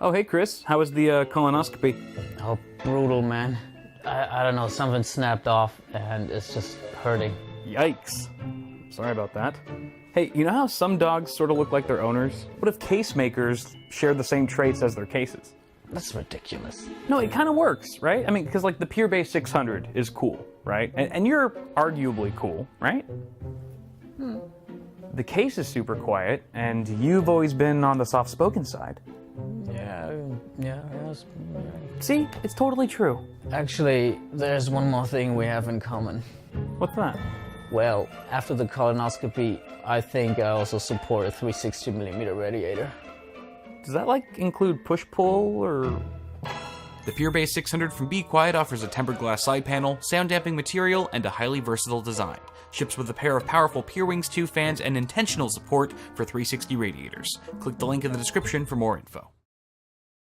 Oh, hey, Chris. How was the colonoscopy? Oh, brutal, man. I don't know, something snapped off and it's just hurting. Yikes. Sorry about that. Hey, you know how some dogs sort of look like their owners? What if case makers shared the same traits as their cases? That's ridiculous. No, it kind of works, right? I mean, because like the Pure Base 600 is cool, right? And you're arguably cool, right? The case is super quiet, and you've always been on the soft-spoken side. Yeah. See, it's totally true. Actually, there's one more thing we have in common. What's that? Well, after the colonoscopy, I think I also support a 360mm radiator. Does that like include push-pull or... The Pure Base 600 from Be Quiet offers a tempered glass side panel, sound damping material, and a highly versatile design. Ships with a pair of powerful Pure Wings 2 fans and intentional support for 360 radiators. Click the link in the description for more info.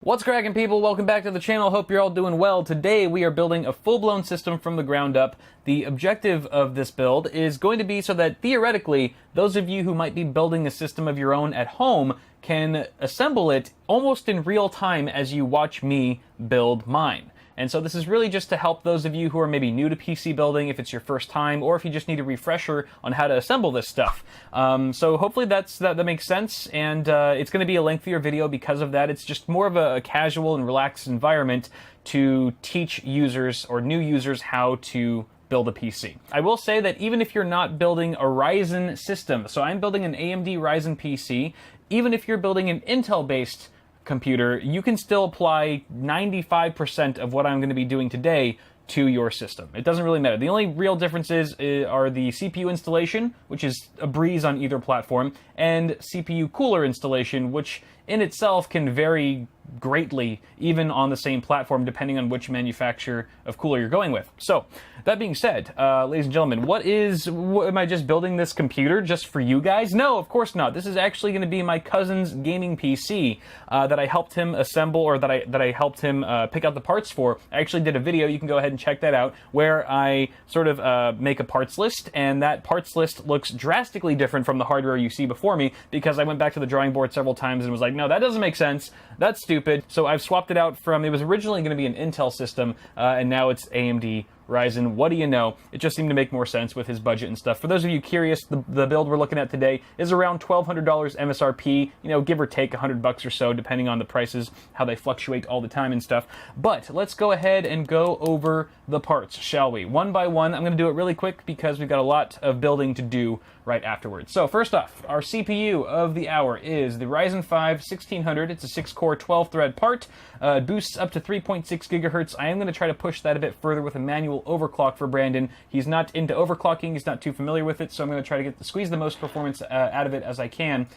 What's cracking, people? Welcome back to the channel. Hope you're all doing well. Today we are building a full-blown system from the ground up. The objective of this build is going to be so that theoretically those of you who might be building a system of your own at home can assemble it almost in real time as you watch me build mine. And so this is really just to help those of you who are maybe new to PC building, if it's your first time, or if you just need a refresher on how to assemble this stuff. So hopefully that makes sense, and it's going to be a lengthier video because of that. It's just more of a casual and relaxed environment to teach users or new users how to build a PC. I will say that even if you're not building a Ryzen system, so I'm building an AMD Ryzen PC, even if you're building an Intel-based computer, you can still apply 95% of what I'm going to be doing today to your system. It doesn't really matter. The only real differences are the CPU installation, which is a breeze on either platform, and CPU cooler installation, which in itself can vary greatly even on the same platform depending on which manufacturer of cooler you're going with. So that being said, ladies and gentlemen, am I just building this computer just for you guys? No, of course not. This is actually going to be my cousin's gaming PC that I helped him assemble, or that I helped him pick out the parts for. I actually did a video, you can go ahead and check that out, where I sort of make a parts list, and that parts list looks drastically different from the hardware you see before me, because I went back to the drawing board several times and was like, no, that doesn't make sense. That's stupid. So I've swapped it out from, it was originally going to be an Intel system, and now it's AMD Ryzen. What do you know? It just seemed to make more sense with his budget and stuff. For those of you curious, the build we're looking at today is around $1,200 MSRP, you know, give or take $100 or so, depending on the prices, how they fluctuate all the time and stuff. But let's go ahead and go over the parts, shall we? One by one. I'm going to do it really quick because we've got a lot of building to do right afterwards. So first off, our CPU of the hour is the Ryzen 5 1600. It's a 6-core, 12-thread part. It boosts up to 3.6 gigahertz. I am going to try to push that a bit further with a manual overclock for Brandon. He's not into overclocking. He's not too familiar with it, so I'm going to try to squeeze the most performance out of it as I can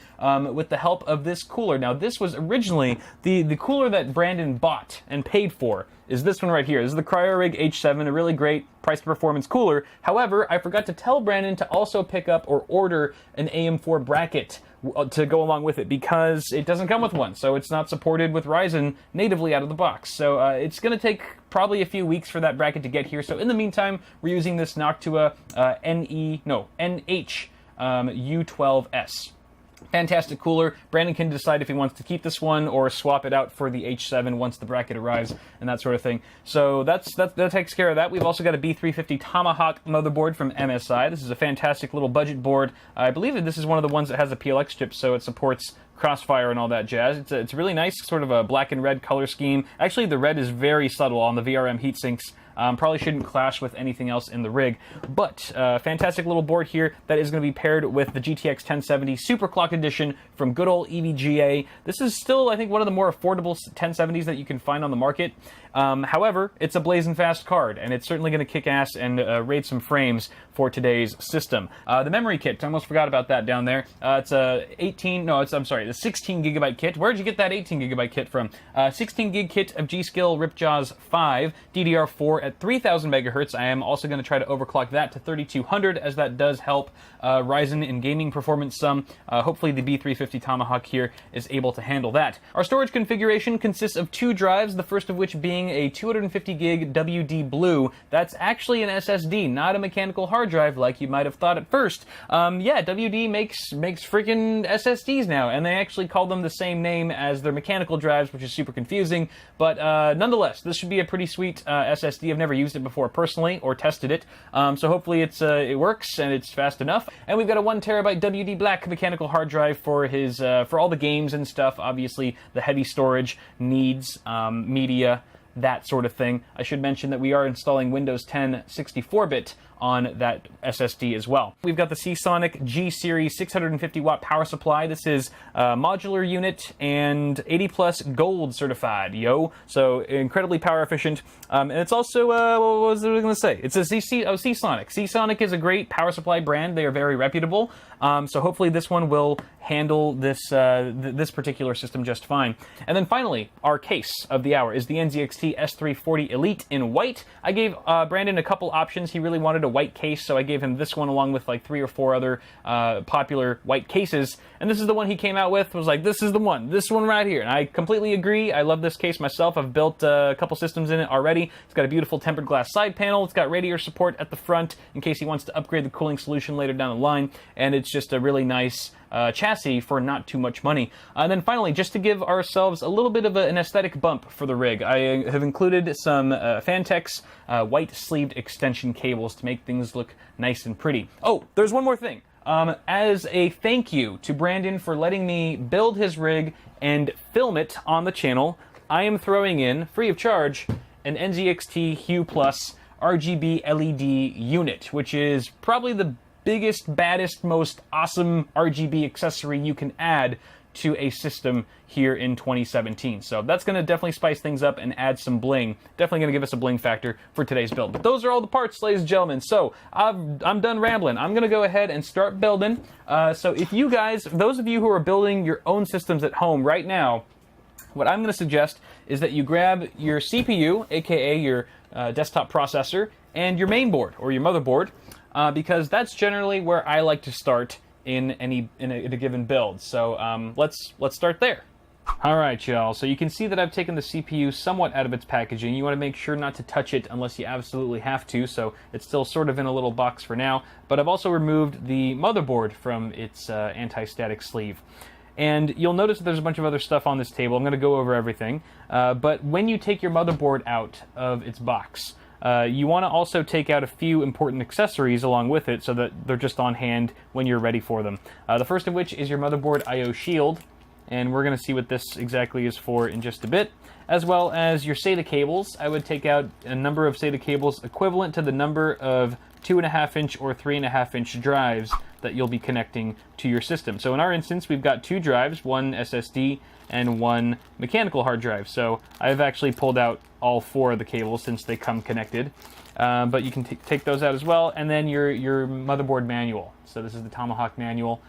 with the help of this cooler. Now, this was originally the cooler that Brandon bought and paid for is this one right here. This is the Cryorig H7, a really great price-to-performance cooler. However, I forgot to tell Brandon to also pick up or order an AM4 bracket to go along with it, because it doesn't come with one, so it's not supported with Ryzen natively out of the box. So it's going to take probably a few weeks for that bracket to get here. So in the meantime, we're using this Noctua NH U12S. Fantastic cooler. Brandon can decide if he wants to keep this one or swap it out for the H7 once the bracket arrives and that sort of thing. So that takes care of that. We've also got a B350 Tomahawk motherboard from MSI. This is a fantastic little budget board. I believe that this is one of the ones that has a PLX chip, so it supports Crossfire and all that jazz. It's really nice, sort of a black and red color scheme. Actually, the red is very subtle on the VRM heatsinks. Probably shouldn't clash with anything else in the rig, but fantastic little board here that is going to be paired with the GTX 1070 Superclock Edition from good old EVGA. This is still, I think, one of the more affordable 1070s that you can find on the market. However, it's a blazing fast card, and it's certainly going to kick ass and raid some frames for today's system. The memory kit, I almost forgot about that down there. It's a the 16 gigabyte kit. Where'd you get that 18 gigabyte kit from? 16 gig kit of G.Skill Ripjaws 5 DDR4 at 3000 megahertz. I am also going to try to overclock that to 3200, as that does help Ryzen in gaming performance some. Hopefully the B350 Tomahawk here is able to handle that. Our storage configuration consists of 2 drives, the first of which being a 250 gig WD Blue. That's actually an SSD, not a mechanical hard drive like you might have thought at first. Yeah, WD makes freaking SSDs now, and they actually call them the same name as their mechanical drives, which is super confusing. But nonetheless, this should be a pretty sweet SSD. I've never used it before personally or tested it, so hopefully it works and it's fast enough. And we've got a 1 terabyte WD Black mechanical hard drive for his for all the games and stuff. Obviously, the heavy storage needs media, that sort of thing. I should mention that we are installing Windows 10 64-bit on that SSD as well. We've got the Seasonic G-Series 650 watt power supply. This is a modular unit and 80 plus gold certified, yo. So incredibly power efficient. And it's also, what was I going to say? It's a Seasonic. Seasonic is a great power supply brand. They are very reputable. So hopefully this one will handle this this particular system just fine. And then finally, our case of the hour is the NZXT S340 Elite in white. I gave Brandon a couple options. He really wanted a white case, so I gave him this one along with like 3 or 4 other popular white cases. And this is the one he came out with. Was like, this is the one. This one right here. And I completely agree. I love this case myself. I've built a couple systems in it already. It's got a beautiful tempered glass side panel. It's got radiator support at the front in case he wants to upgrade the cooling solution later down the line. And it's just a really nice chassis for not too much money. And then finally, just to give ourselves a little bit of an aesthetic bump for the rig, I have included some Fantex white sleeved extension cables to make things look nice and pretty. Oh, there's one more thing. As a thank you to Brandon for letting me build his rig and film it on the channel, I am throwing in, free of charge, an NZXT Hue Plus RGB LED unit, which is probably the biggest, baddest, most awesome RGB accessory you can add to a system here in 2017. So that's going to definitely spice things up and add some bling. Definitely going to give us a bling factor for today's build. But those are all the parts, ladies and gentlemen. So I'm done rambling. I'm going to go ahead and start building. So if you guys, those of you who are building your own systems at home right now, what I'm going to suggest is that you grab your CPU, aka your desktop processor, and your main board or your motherboard, because that's generally where I like to start in a given build. So let's start there. All right, y'all. So you can see that I've taken the CPU somewhat out of its packaging. You want to make sure not to touch it unless you absolutely have to. So it's still sort of in a little box for now. But I've also removed the motherboard from its anti-static sleeve. And you'll notice that there's a bunch of other stuff on this table. I'm going to go over everything. But when you take your motherboard out of its box, you want to also take out a few important accessories along with it so that they're just on hand when you're ready for them. The first of which is your motherboard I/O shield, and we're going to see what this exactly is for in just a bit, as well as your SATA cables. I would take out a number of SATA cables equivalent to the number of 2.5-inch or 3.5-inch drives that you'll be connecting to your system. So in our instance, we've got 2 drives, 1 SSD and 1 mechanical hard drive. So I've actually pulled out all 4 of the cables since they come connected. But you can take those out as well. And then your motherboard manual. So this is the Tomahawk manual.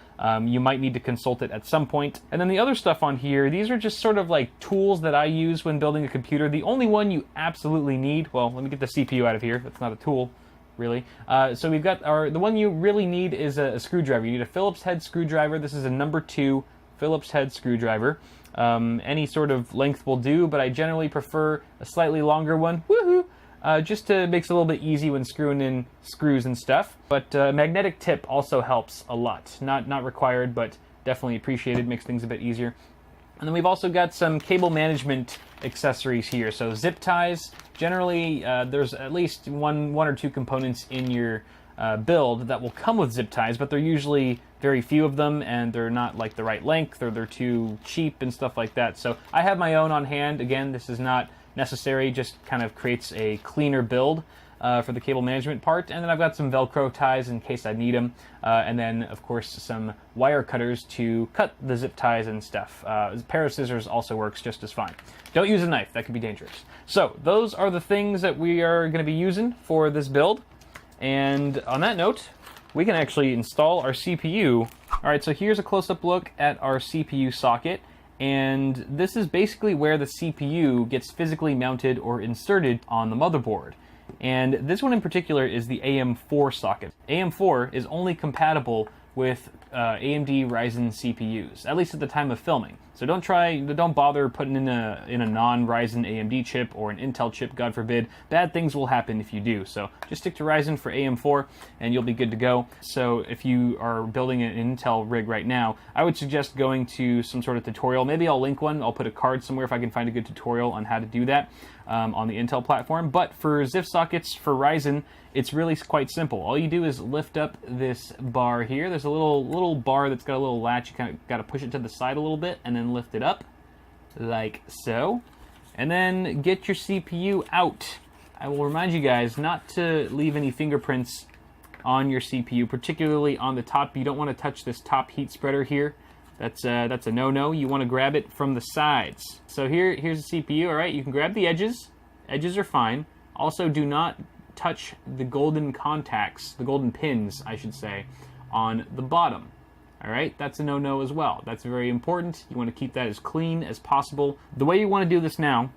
You might need to consult it at some point. And then the other stuff on here, these are just sort of like tools that I use when building a computer. The only one you absolutely need, well, let me get the CPU out of here. That's not a tool, really. So we've got the one you really need is a screwdriver. You need a Phillips head screwdriver. This is a number 2 Phillips head screwdriver. Any sort of length will do, but I generally prefer a slightly longer one. Woohoo! Just makes it a little bit easy when screwing in screws and stuff. But magnetic tip also helps a lot. Not required, but definitely appreciated. Makes things a bit easier. And then we've also got some cable management accessories here. So zip ties. Generally, there's at least one or 2 components in your build that will come with zip ties, but they're usually very few of them, and they're not like the right length, or they're too cheap and stuff like that. So I have my own on hand. Again, this is not necessary, just kind of creates a cleaner build for the cable management part. And then I've got some Velcro ties in case I need them. And then, of course, some wire cutters to cut the zip ties and stuff. A pair of scissors also works just as fine. Don't use a knife, that could be dangerous. So those are the things that we are going to be using for this build. And on that note, we can actually install our CPU. All right, so here's a close-up look at our CPU socket. And this is basically where the CPU gets physically mounted or inserted on the motherboard. And this one in particular is the AM4 socket. AM4 is only compatible with AMD Ryzen CPUs, at least at the time of filming. So don't bother putting in a non-Ryzen AMD chip or an Intel chip, God forbid. Bad things will happen if you do. So just stick to Ryzen for AM4 and you'll be good to go. So if you are building an Intel rig right now, I would suggest going to some sort of tutorial. Maybe I'll link one. I'll put a card somewhere if I can find a good tutorial on how to do that on the Intel platform. But for ZIF sockets for Ryzen, it's really quite simple. All you do is lift up this bar here. There's a little bar that's got a little latch. You kind of got to push it to the side a little bit and then lift it up like so. And then get your CPU out. I will remind you guys not to leave any fingerprints on your CPU, particularly on the top. You don't want to touch this top heat spreader here. That's a no-no. You want to grab it from the sides. So here's the CPU, all right? You can grab the edges. Edges are fine. Also, do not touch the golden contacts, the golden pins, I should say, on the bottom. All right, that's a no-no as well. That's very important. You want to keep that as clean as possible. The way you want to do this now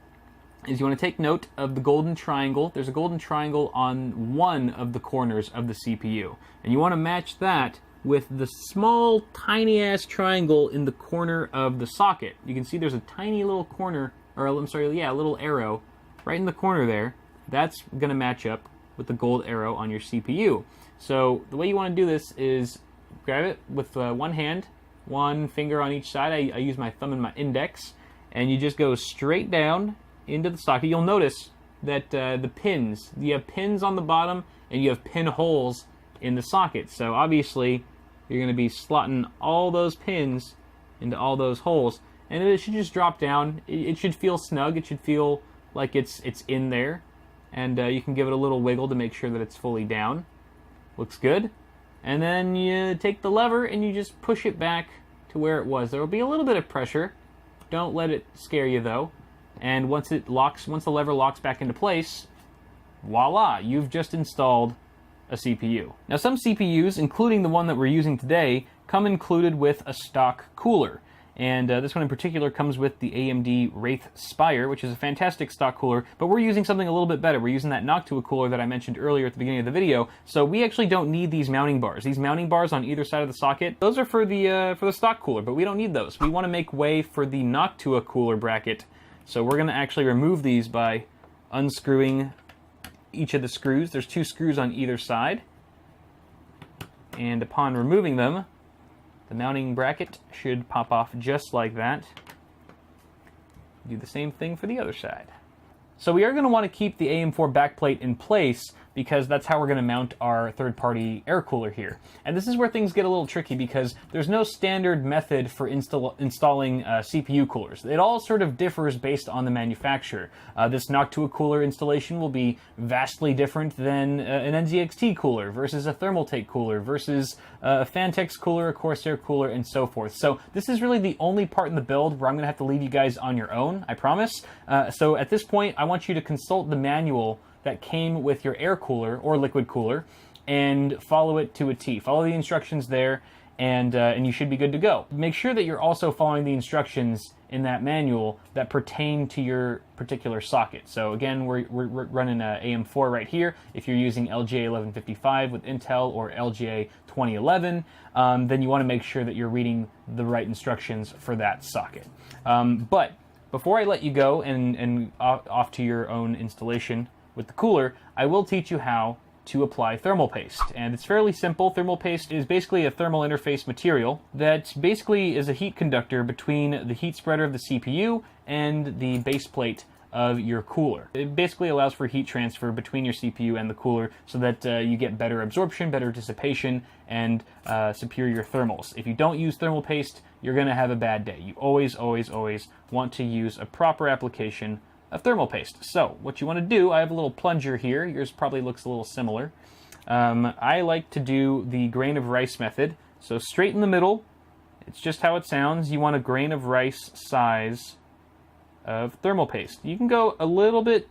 is you want to take note of the golden triangle. There's a golden triangle on one of the corners of the CPU. And you want to match that with the small, tiny-ass triangle in the corner of the socket. You can see there's a tiny little corner, or I'm sorry, yeah, a little arrow right in the corner there. That's going to match up with the gold arrow on your CPU. So the way you want to do this is grab it with one hand, one finger on each side. I use my thumb and my index, and you just go straight down into the socket. You'll notice that the pins, you have pins on the bottom and you have pin holes in the socket. So obviously you're going to be slotting all those pins into all those holes, and it should just drop down. It should feel snug. It should feel like it's in there, and you can give it a little wiggle to make sure that it's fully down. Looks good. And then you take the lever and you just push it back to where it was. There will be a little bit of pressure. Don't let it scare you though. And once the lever locks back into place, voila, you've just installed a CPU. Now some CPUs, including the one that we're using today, come included with a stock cooler. And this one in particular comes with the AMD Wraith Spire, which is a fantastic stock cooler, but we're using something a little bit better. We're using that Noctua cooler that I mentioned earlier at the beginning of the video, so we actually don't need these mounting bars. These mounting bars on either side of the socket, those are for the stock cooler, but we don't need those. We want to make way for the Noctua cooler bracket, so we're going to actually remove these by unscrewing each of the screws. There's 2 screws on either side, and upon removing them, the mounting bracket should pop off just like that. Do the same thing for the other side. So we are going to want to keep the AM4 backplate in place because that's how we're going to mount our third-party air cooler here. And this is where things get a little tricky because there's no standard method for installing CPU coolers. It all sort of differs based on the manufacturer. This Noctua cooler installation will be vastly different than an NZXT cooler versus a Thermaltake cooler versus a Phanteks cooler, a Corsair cooler, and so forth. So this is really the only part in the build where I'm going to have to leave you guys on your own, I promise. So at this point, I want you to consult the manual that came with your air cooler or liquid cooler and follow it to a T. Follow the instructions there and you should be good to go. Make sure that you're also following the instructions in that manual that pertain to your particular socket. So again, we're running a AM4 right here. If you're using LGA 1155 with Intel or LGA 2011, then you want to make sure that you're reading the right instructions for that socket. But before I let you go and off to your own installation with the cooler, I will teach you how to apply thermal paste. And it's fairly simple. Thermal paste is basically a thermal interface material that basically is a heat conductor between the heat spreader of the CPU and the base plate of your cooler. It basically allows for heat transfer between your CPU and the cooler so that you get better absorption, better dissipation, and superior thermals. If you don't use thermal paste, you're going to have a bad day. You always, always, always want to use a proper application of thermal paste. So what you want to do, I have a little plunger here. Yours probably looks a little similar. I like to do the grain of rice method. So straight in the middle, it's just how it sounds. You want a grain of rice size of thermal paste. You can go a little bit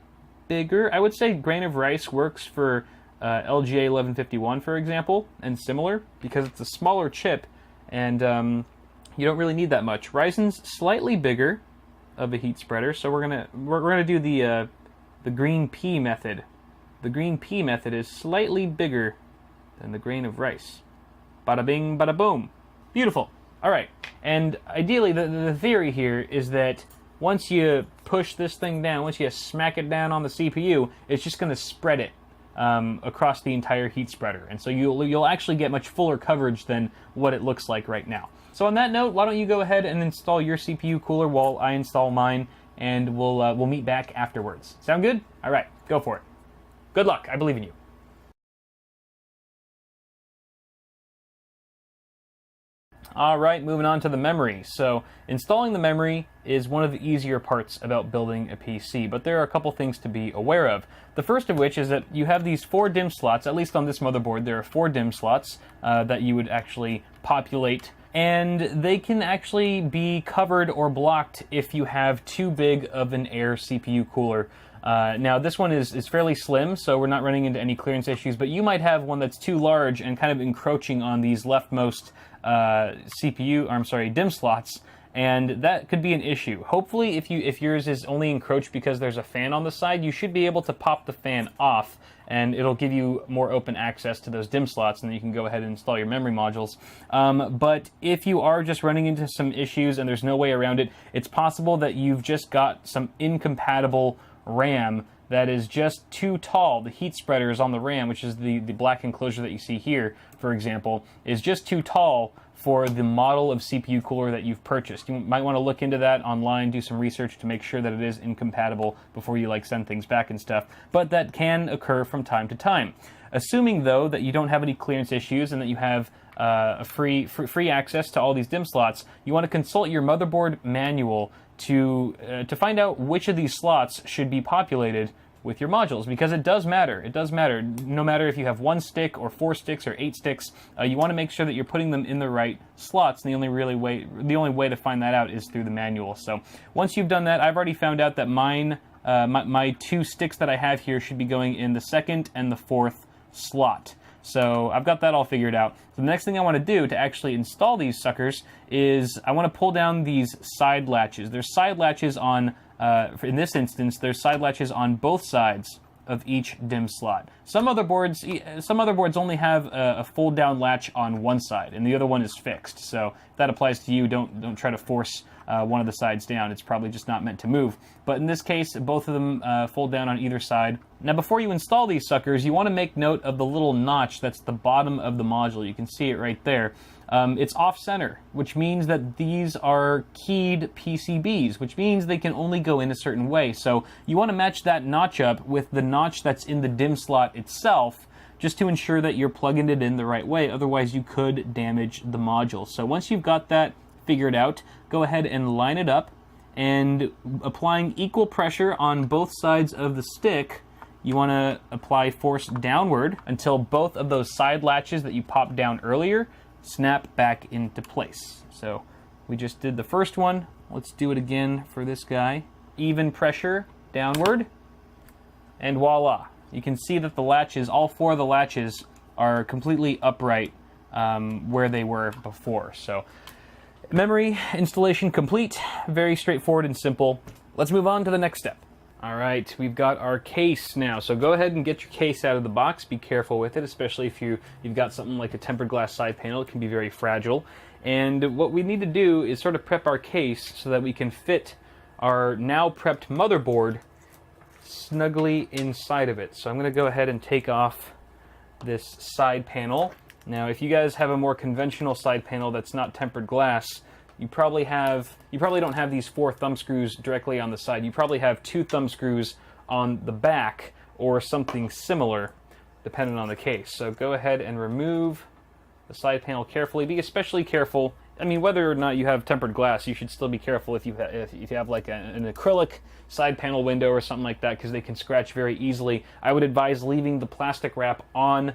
bigger. I would say grain of rice works for LGA 1151, for example, and similar, because it's a smaller chip, and you don't really need that much. Ryzen's slightly bigger of a heat spreader, so we're gonna do the green pea method the green pea method is slightly bigger than the grain of rice. Bada bing, bada boom. Beautiful. All right, and ideally the theory here is that once you push this thing down, once you smack it down on the CPU, it's just going to spread it across the entire heat spreader. And so you'll actually get much fuller coverage than what it looks like right now. So on that note, why don't you go ahead and install your CPU cooler while I install mine, and we'll meet back afterwards. Sound good? All right, go for it. Good luck. I believe in you. All right, moving on to the memory. So installing the memory is one of the easier parts about building a PC, but there are a couple things to be aware of. The first of which is that you have these 4 DIMM slots. At least on this motherboard, there are 4 DIMM slots that you would actually populate, and they can actually be covered or blocked if you have too big of an air CPU cooler. Now this one is fairly slim, so we're not running into any clearance issues, but you might have one that's too large and kind of encroaching on these leftmost DIMM slots, and that could be an issue. Hopefully, if yours is only encroached because there's a fan on the side, you should be able to pop the fan off, and it'll give you more open access to those DIMM slots, and then you can go ahead and install your memory modules. But if you are just running into some issues and there's no way around it, it's possible that you've just got some incompatible RAM that is just too tall. The heat spreaders on the RAM, which is the black enclosure that you see here, for example, is just too tall for the model of CPU cooler that you've purchased. You might want to look into that online, do some research to make sure that it is incompatible before you send things back and stuff, but that can occur from time to time. Assuming though that you don't have any clearance issues and that you have a free access to all these DIMM slots, you want to consult your motherboard manual to find out which of these slots should be populated with your modules, because it does matter. It does matter. No matter if you have 1 stick or 4 sticks or 8 sticks, you want to make sure that you're putting them in the right slots. And the only way to find that out is through the manual. So once you've done that, I've already found out that my 2 sticks that I have here should be going in the 2nd and the 4th slot. So I've got that all figured out. So the next thing I want to do to actually install these suckers is I want to pull down these side latches. There's side latches on, in this instance, there's side latches on both sides of each DIMM slot. Some motherboards only have a fold down latch on one side and the other one is fixed. So if that applies to you, don't try to force one of the sides down. It's probably just not meant to move. But in this case, both of them fold down on either side. Now before you install these suckers, you want to make note of the little notch that's the bottom of the module. You can see it right there. It's off-center, which means that these are keyed PCBs, which means they can only go in a certain way. So you want to match that notch up with the notch that's in the DIMM slot itself, just to ensure that you're plugging it in the right way. Otherwise, you could damage the module. So once you've got that figured out, go ahead and line it up, and applying equal pressure on both sides of the stick, you want to apply force downward until both of those side latches that you popped down earlier snap back into place. So we just did the first one. Let's do it again for this guy. Even pressure downward, and voila. You can see that the latches, all 4 of the latches, are completely upright where they were before. So memory installation complete. Very straightforward and simple. Let's move on to the next step. All right, we've got our case now. So go ahead and get your case out of the box. Be careful with it, especially if you've got something like a tempered glass side panel. It can be very fragile. And what we need to do is sort of prep our case so that we can fit our now prepped motherboard snugly inside of it. So I'm going to go ahead and take off this side panel. Now, if you guys have a more conventional side panel that's not tempered glass, you probably don't have these 4 thumb screws directly on the side. You probably have 2 thumb screws on the back or something similar, depending on the case. So go ahead and remove the side panel carefully. Be especially careful. I mean, whether or not you have tempered glass, you should still be careful if you have like an acrylic side panel window or something like that, because they can scratch very easily. I would advise leaving the plastic wrap on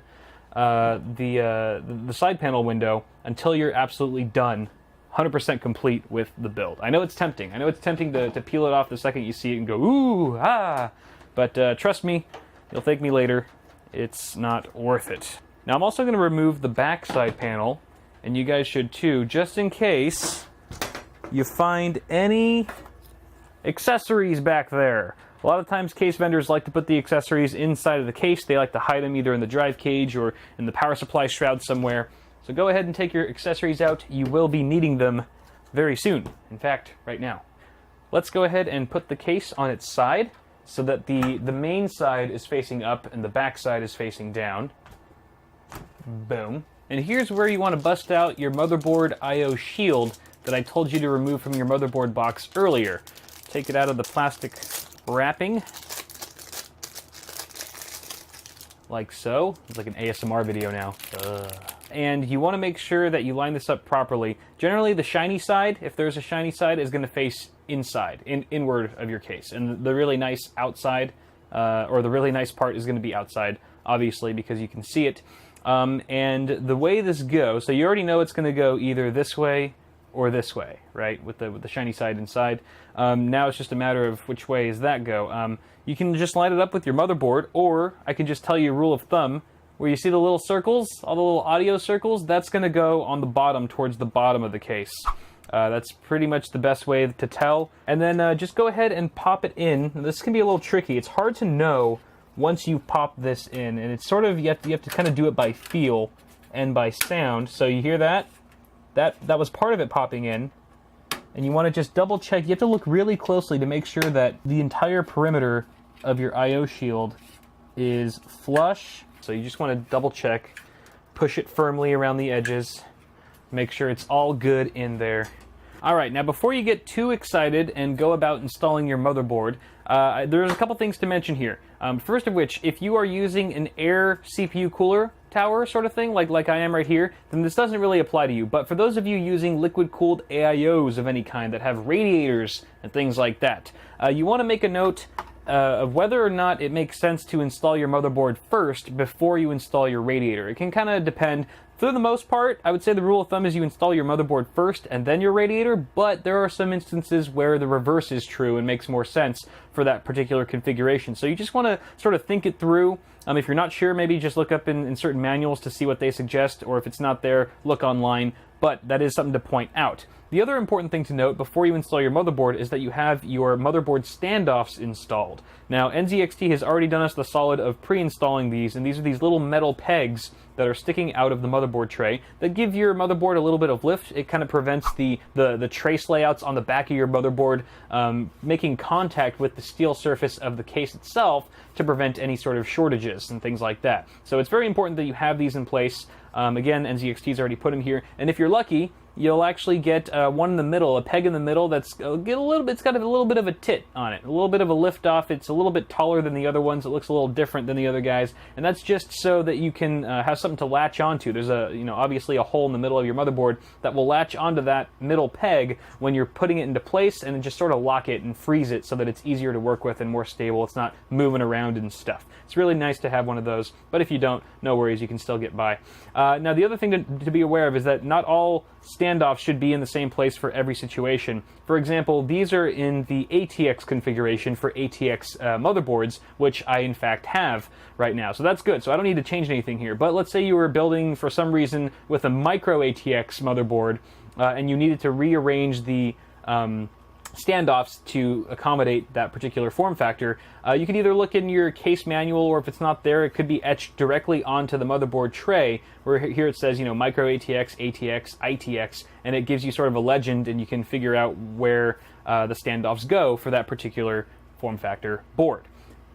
the side panel window until you're absolutely done, 100% complete with the build. I know it's tempting. I know it's tempting to peel it off the second you see it and go, ooh, ah. But trust me, you'll thank me later. It's not worth it. Now I'm also going to remove the back side panel, and you guys should too, just in case you find any accessories back there. A lot of times case vendors like to put the accessories inside of the case. They like to hide them either in the drive cage or in the power supply shroud somewhere. So go ahead and take your accessories out. You will be needing them very soon. In fact, right now. Let's go ahead and put the case on its side so that the main side is facing up and the back side is facing down. Boom. And here's where you want to bust out your motherboard I/O shield that I told you to remove from your motherboard box earlier. Take it out of the plastic wrapping. Like so. It's like an ASMR video now. And you want to make sure that you line this up properly. Generally, the shiny side, if there's a shiny side, is going to face inside, inward of your case. And the really nice outside, or the really nice part is going to be outside, obviously, because you can see it. And the way this goes, so you already know it's going to go either this way or this way, right? With the shiny side inside. Now it's just a matter of which way does that go. You can just line it up with your motherboard, or I can just tell you a rule of thumb, where you see the little circles, all the little audio circles, that's going to go on the bottom, towards the bottom of the case. That's pretty much the best way to tell. And then just go ahead and pop it in. This can be a little tricky. It's hard to know once you pop this in, and it's sort of, you have to kind of do it by feel and by sound. So you hear that? That was part of it popping in. And you want to just double check. You have to look really closely to make sure that the entire perimeter of your I/O shield is flush. So you just want to double check, push it firmly around the edges, make sure it's all good in there. All right, now before you get too excited and go about installing your motherboard, there's a couple things to mention here. First of which, if you are using an air CPU cooler tower sort of thing, like I am right here, then this doesn't really apply to you. But for those of you using liquid-cooled AIOs of any kind that have radiators and things like that, you want to make a note of whether or not it makes sense to install your motherboard first before you install your radiator. It can kind of depend. For the most part, I would say the rule of thumb is you install your motherboard first and then your radiator, but there are some instances where the reverse is true and makes more sense for that particular configuration. So you just want to sort of think it through. If you're not sure, maybe just look up in certain manuals to see what they suggest, or if it's not there, look online, but that is something to point out. The other important thing to note before you install your motherboard is that you have your motherboard standoffs installed. Now, NZXT has already done us the solid of pre-installing these, and these are these little metal pegs that are sticking out of the motherboard tray that give your motherboard a little bit of lift. It kind of prevents the trace layouts on the back of your motherboard making contact with the steel surface of the case itself to prevent any sort of shortages and things like that. So it's very important that you have these in place. Again, NZXT's already put them here, and if you're lucky, you'll actually get one in the middle, a peg in the middle that's it's got a little bit of a tit on it, a little bit of a lift off. It's a little bit taller than the other ones. It looks a little different than the other guys, and that's just so that you can have something to latch onto. There's obviously a hole in the middle of your motherboard that will latch onto that middle peg when you're putting it into place, and then just sort of lock it and freeze it so that it's easier to work with and more stable. It's not moving around and stuff. It's really nice to have one of those, but if you don't, no worries, you can still get by. Now, the other thing to be aware of is that not all standoffs should be in the same place for every situation. For example, these are in the ATX configuration for ATX motherboards, which I in fact have right now. So that's good. So I don't need to change anything here. But let's say you were building for some reason with a micro ATX motherboard and you needed to rearrange the standoffs to accommodate that particular form factor. You can either look in your case manual, or if it's not there, it could be etched directly onto the motherboard tray, where here it says, micro ATX, ATX, ITX, and it gives you sort of a legend, and you can figure out where the standoffs go for that particular form factor board.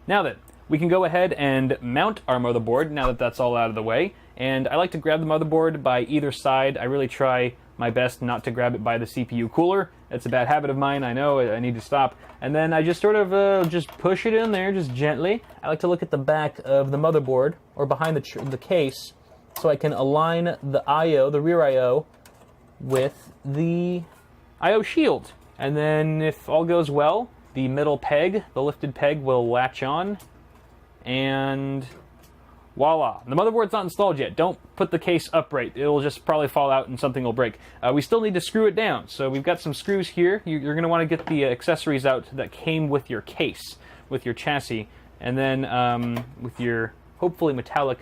Now then, we can go ahead and mount our motherboard now that that's all out of the way, and I like to grab the motherboard by either side. I really try my best not to grab it by the CPU cooler. It's a bad habit of mine, I know, I need to stop. And then I just sort of just push it in there, just gently. I like to look at the back of the motherboard, or behind the case, so I can align the I/O, the rear I/O, with the I/O shield. And then if all goes well, the middle peg, the lifted peg, will latch on, and voila. The motherboard's not installed yet. Don't put the case upright. It'll just probably fall out and something will break. We still need to screw it down. So we've got some screws here. You're going to want to get the accessories out that came with your case, with your chassis. And then with your hopefully metallic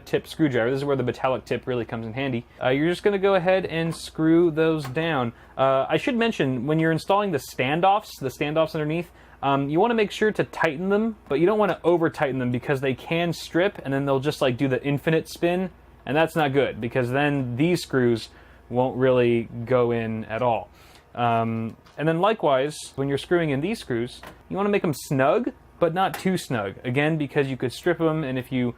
tip screwdriver. This is where the metallic tip really comes in handy. You're just going to go ahead and screw those down. I should mention, when you're installing the standoffs underneath, you want to make sure to tighten them, but you don't want to over tighten them because they can strip and then they'll just like do the infinite spin, and that's not good because then these screws won't really go in at all. And then likewise, when you're screwing in these screws, you want to make them snug, but not too snug. Again, because you could strip them, and if you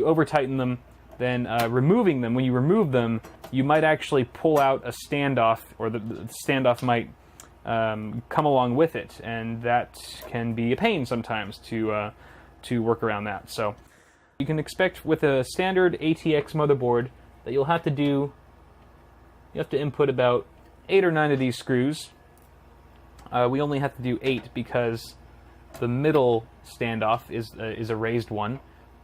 over tighten them, then removing them, when you remove them, you might actually pull out a standoff, or the standoff might come along with it, and that can be a pain sometimes to work around that. So you can expect with a standard ATX motherboard that you have to input about 8 or 9 of these screws. We only have to do 8 because the middle standoff is a raised one,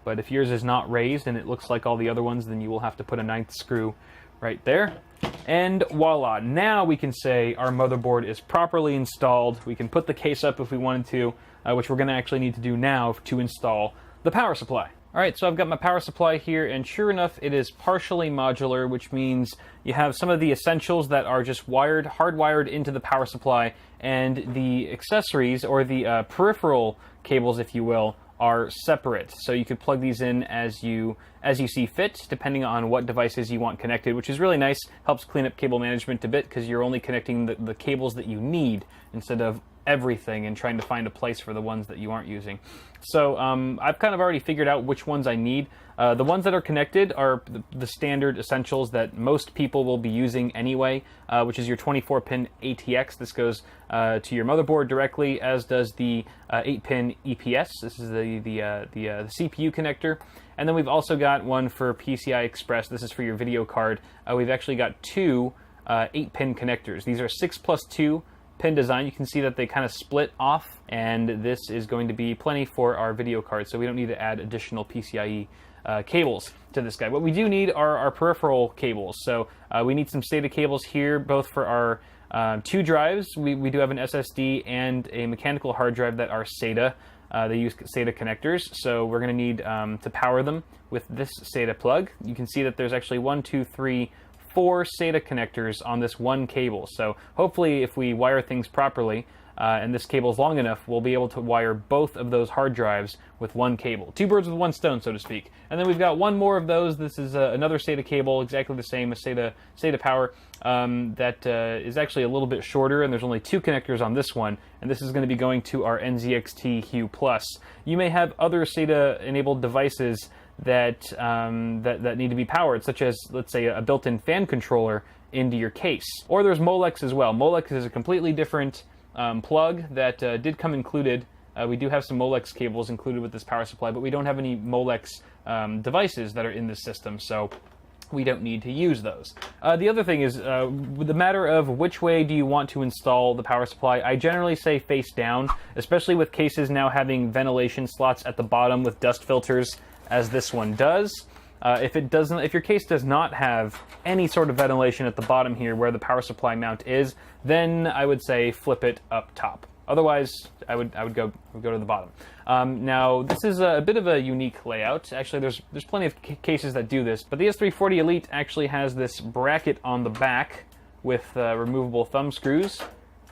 but if yours is not raised and it looks like all the other ones, then you will have to put a 9th screw right there. And voila, now we can say our motherboard is properly installed. We can put the case up if we wanted to, which we're going to actually need to do now to install the power supply. Alright, so I've got my power supply here, and sure enough, it is partially modular, which means you have some of the essentials that are just hardwired into the power supply, and the accessories, or the peripheral cables, if you will, are separate. So you could plug these in as you see fit, depending on what devices you want connected, which is really nice. Helps clean up cable management a bit, because you're only connecting the cables that you need, instead of everything and trying to find a place for the ones that you aren't using. So I've kind of already figured out which ones I need. The ones that are connected are the standard essentials that most people will be using anyway, which is your 24-pin ATX. This goes to your motherboard directly, as does the 8-pin EPS. This is the CPU connector. And then we've also got one for PCI Express. This is for your video card. We've actually got 2 8-pin connectors. These are 6+2 pin design. You can see that they kind of split off, and this is going to be plenty for our video card, so we don't need to add additional PCIe cables to this guy. What we do need are our peripheral cables. So we need some SATA cables here, both for our 2 drives. We do have an SSD and a mechanical hard drive that are SATA. They use SATA connectors, so we're going to need to power them with this SATA plug. You can see that there's actually 4 SATA connectors on this one cable. So hopefully, if we wire things properly, and this cable is long enough, we'll be able to wire both of those hard drives with one cable. 2 birds with 1 stone, so to speak. And then we've got one more of those. This is another SATA cable, exactly the same as SATA power, that is actually a little bit shorter, and there's only 2 connectors on this one, and this is going to be going to our NZXT Hue Plus. You may have other SATA-enabled devices that need to be powered, such as, let's say, a built-in fan controller into your case. Or there's Molex as well. Molex is a completely different plug that did come included. We do have some Molex cables included with this power supply, but we don't have any Molex devices that are in this system, so we don't need to use those. The other thing is, with the matter of which way do you want to install the power supply, I generally say face down, especially with cases now having ventilation slots at the bottom with dust filters, as this one does. If your case does not have any sort of ventilation at the bottom here where the power supply mount is, then I would say flip it up top. Otherwise, I would go to the bottom. Now, this is a bit of a unique layout. Actually, there's plenty of cases that do this, but the S340 Elite actually has this bracket on the back with removable thumb screws,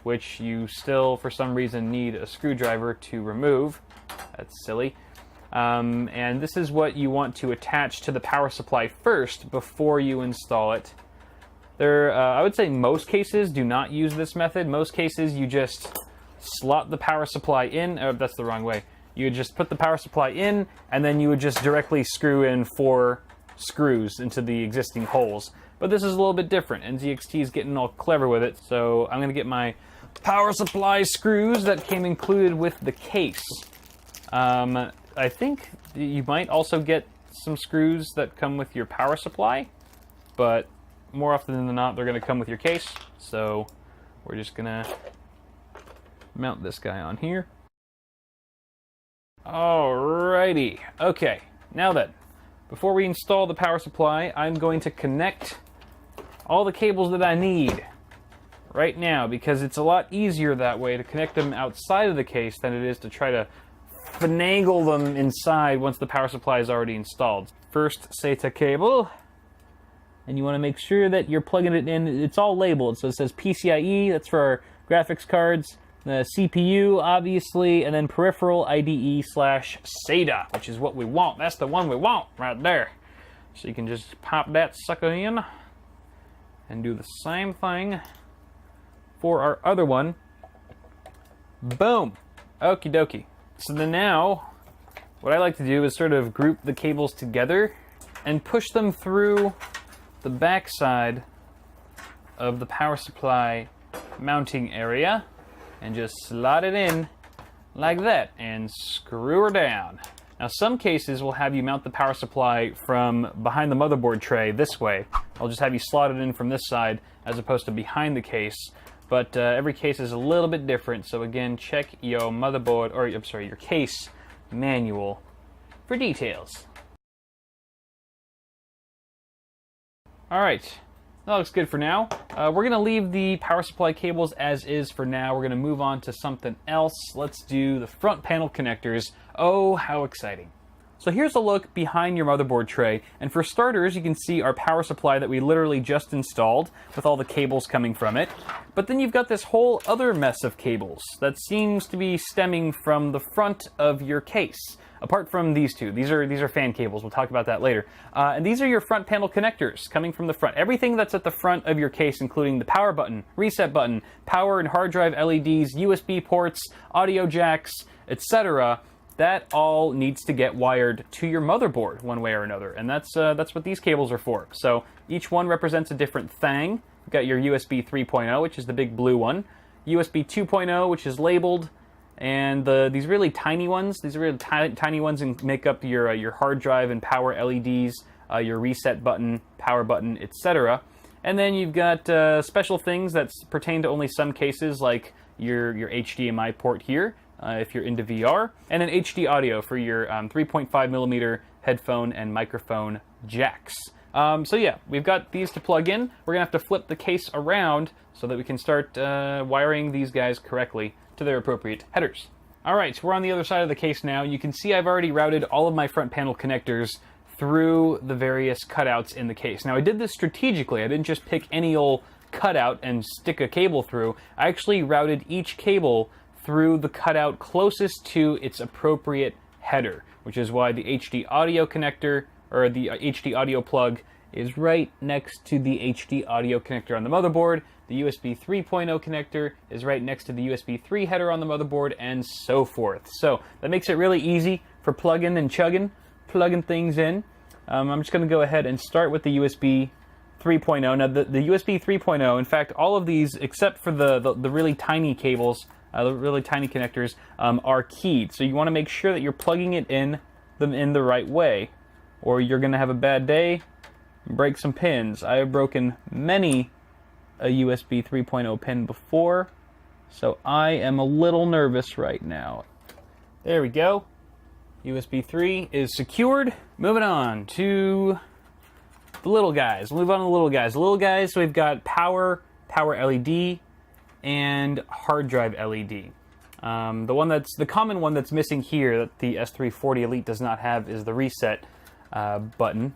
which you still, for some reason, need a screwdriver to remove. That's silly. And this is what you want to attach to the power supply first before you install it. I would say most cases do not use this method. Most cases you just slot the power supply in. Oh, that's the wrong way. You would just put the power supply in, and then you would just directly screw in 4 screws into the existing holes. But this is a little bit different. NZXT is getting all clever with it, so I'm going to get my power supply screws that came included with the case. I think you might also get some screws that come with your power supply, but more often than not, they're going to come with your case. So we're just going to mount this guy on here. Alrighty. Okay, now then, before we install the power supply, I'm going to connect all the cables that I need right now, because it's a lot easier that way to connect them outside of the case than it is to try to finagle them inside once the power supply is already installed. First SATA cable, and you want to make sure that you're plugging it in. It's all labeled, so it says PCIe, that's for our graphics cards, the CPU, obviously, and then peripheral IDE/SATA, which is what we want. That's the one we want right there. So you can just pop that sucker in and do the same thing for our other one. Boom. Okie dokie. So then now, what I like to do is sort of group the cables together and push them through the backside of the power supply mounting area and just slide it in like that and screw her down. Now some cases will have you mount the power supply from behind the motherboard tray this way. I'll just have you slot it in from this side as opposed to behind the case. But every case is a little bit different, so again, check your motherboard, or I'm sorry, your case manual for details. Alright, that looks good for now. We're going to leave the power supply cables as is for now. We're going to move on to something else. Let's do the front panel connectors. Oh, how exciting. So here's a look behind your motherboard tray, and for starters you can see our power supply that we literally just installed with all the cables coming from it. But then you've got this whole other mess of cables that seems to be stemming from the front of your case. Apart from these two, these are fan cables, we'll talk about that later. And these are your front panel connectors coming from the front. Everything that's at the front of your case, including the power button, reset button, power and hard drive LEDs, USB ports, audio jacks, etc., that all needs to get wired to your motherboard one way or another, and that's what these cables are for. So each one represents a different thing. You've got your USB 3.0, which is the big blue one, USB 2.0, which is labeled, and these really tiny ones. These are really tiny ones and make up your hard drive and power LEDs, your reset button, power button, etc. And then you've got special things that pertain to only some cases, like your HDMI port here, if you're into VR, and an HD audio for your 3.5 millimeter headphone and microphone jacks. So yeah, we've got these to plug in. We're gonna have to flip the case around so that we can start wiring these guys correctly to their appropriate headers. Alright, so we're on the other side of the case now. You can see I've already routed all of my front panel connectors through the various cutouts in the case. Now I did this strategically. I didn't just pick any old cutout and stick a cable through. I actually routed each cable through the cutout closest to its appropriate header, which is why the HD audio connector, or the HD audio plug, is right next to the HD audio connector on the motherboard. The USB 3.0 connector is right next to the USB 3 header on the motherboard, and so forth. So that makes it really easy for plugging and chugging, plugging things in. I'm just going to go ahead and start with the USB 3.0. Now the USB 3.0, in fact, all of these except for the really tiny cables, the really tiny connectors, are keyed. So you want to make sure that you're plugging it in the right way, or you're going to have a bad day and break some pins. I have broken many a USB 3.0 pin before, so I am a little nervous right now. There we go. USB 3 is secured. Moving on to the little guys. We'll move on to the little guys. The little guys, so we've got power LED, and hard drive LED. The common one that's missing here that the S340 Elite does not have is the reset button,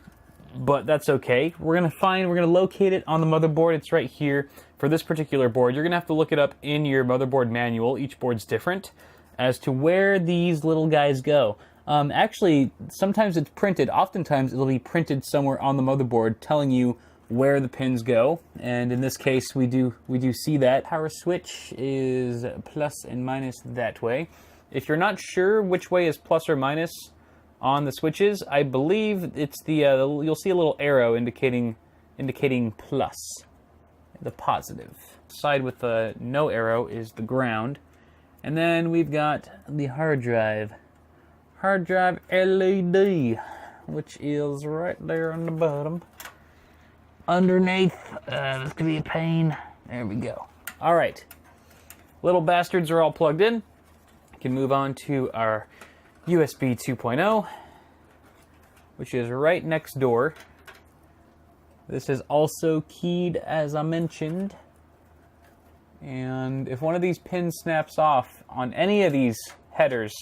but that's okay. We're gonna locate it on the motherboard. It's right here for this particular board. You're gonna have to look it up in your motherboard manual. Each board's different as to where these little guys go. Actually, sometimes it's printed. Oftentimes it'll be printed somewhere on the motherboard telling you where the pins go, and in this case we do see that. Power switch is plus and minus that way. If you're not sure which way is plus or minus on the switches, I believe it's you'll see a little arrow indicating plus, the positive. Side with the no arrow is the ground, and then we've got the hard drive LED, which is right there on the bottom. Underneath, this could be a pain. There we go. All right, little bastards are all plugged in. We can move on to our USB 2.0, which is right next door. This is also keyed, as I mentioned. And if one of these pins snaps off on any of these headers,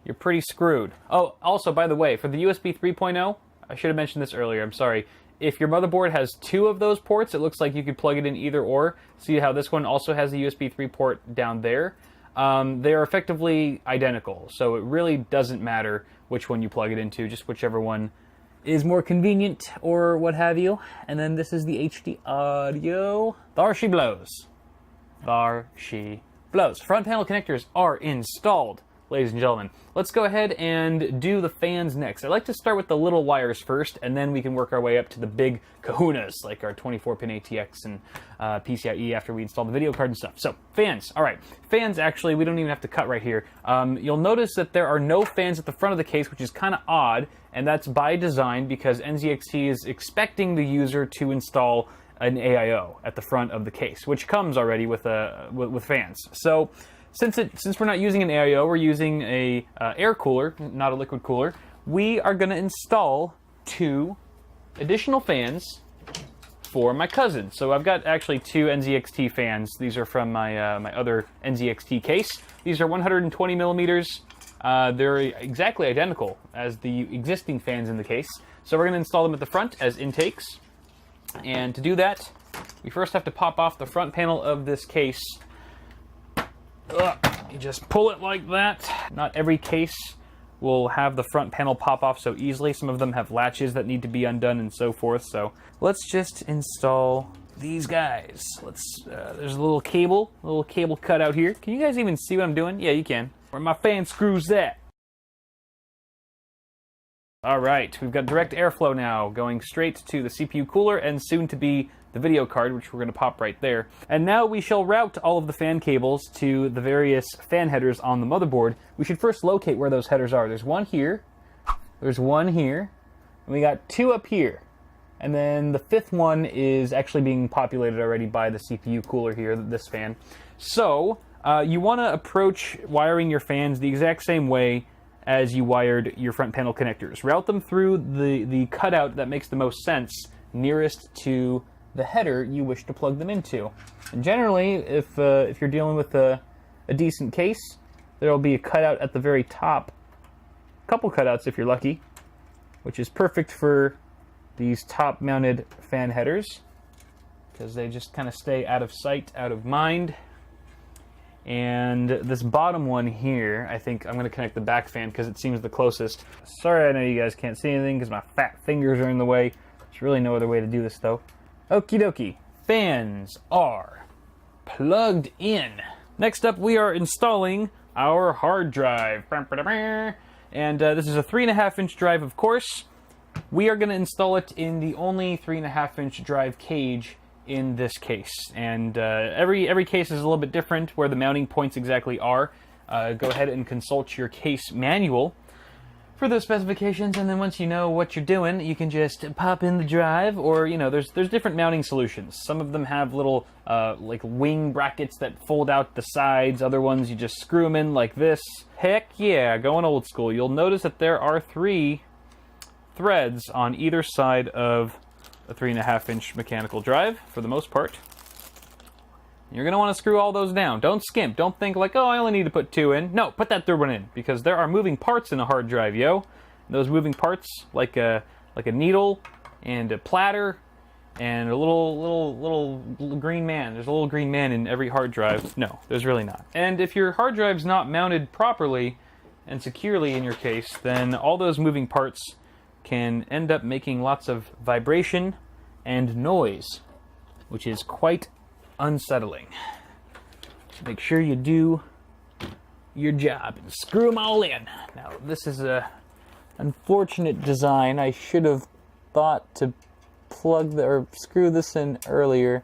you're pretty screwed. Oh, also, by the way, for the USB 3.0, I should have mentioned this earlier, I'm sorry. If your motherboard has 2 of those ports, it looks like you could plug it in either or. See how this one also has a USB 3 port down there? They are effectively identical, so it really doesn't matter which one you plug it into, just whichever one is more convenient or what have you. And then this is the HD audio. There she blows. There she blows. Front panel connectors are installed, ladies and gentlemen. Let's go ahead and do the fans next. I'd like to start with the little wires first, and then we can work our way up to the big kahunas, like our 24-pin ATX and PCIe after we install the video card and stuff. So, fans. All right. Fans, actually, we don't even have to cut right here. You'll notice that there are no fans at the front of the case, which is kind of odd, and that's by design because NZXT is expecting the user to install an AIO at the front of the case, which comes already with fans. So, since we're not using an AIO, we're using a air cooler, not a liquid cooler. We are going to install 2 additional fans for my cousin. So I've got actually 2 NZXT fans. These are from my my other NZXT case. These are 120 millimeters. They're exactly identical as the existing fans in the case. So we're going to install them at the front as intakes. And to do that, we first have to pop off the front panel of this case. You just pull it like that. Not every case will have the front panel pop off so easily. Some of them have latches that need to be undone and so forth. So let's just install these guys. There's a little cable cut out here. Can you guys even see what I'm doing? Yeah, you can. Where my fan screws at. All right, we've got direct airflow now going straight to the CPU cooler and soon to be the video card, which we're going to pop right there. And now we shall route all of the fan cables to the various fan headers on the motherboard. We should first locate where those headers are. There's one here, there's one here, and we got 2 up here. And then the 5th one is actually being populated already by the CPU cooler here, this fan. So, you want to approach wiring your fans the exact same way as you wired your front panel connectors. Route them through the cutout that makes the most sense nearest to the header you wish to plug them into. And generally, if you're dealing with a decent case, there will be a cutout at the very top. A couple cutouts if you're lucky, which is perfect for these top-mounted fan headers because they just kind of stay out of sight, out of mind. And this bottom one here, I think I'm going to connect the back fan because it seems the closest. Sorry, I know you guys can't see anything because my fat fingers are in the way. There's really no other way to do this though. Okie dokie. Fans are plugged in. Next up, we are installing our hard drive. And this is a 3.5-inch drive, of course. We are going to install it in the only 3.5-inch drive cage in this case. And every case is a little bit different where the mounting points exactly are. Go ahead and consult your case manual for those specifications, and then once you know what you're doing, you can just pop in the drive, or, you know, there's different mounting solutions. Some of them have little, like, wing brackets that fold out the sides. Other ones, you just screw them in like this. Heck yeah, going old school. You'll notice that there are 3 threads on either side of a 3.5-inch mechanical drive, for the most part. You're going to want to screw all those down. Don't skimp. Don't think like, oh, I only need to put 2 in. No, put that 3rd one in, because there are moving parts in a hard drive, yo. And those moving parts, like a needle and a platter and a little green man. There's a little green man in every hard drive. No, there's really not. And if your hard drive's not mounted properly and securely in your case, then all those moving parts can end up making lots of vibration and noise, which is quite unsettling. Make sure you do your job and screw them all in. Now, this is a unfortunate design. I should have thought to plug or screw this in earlier.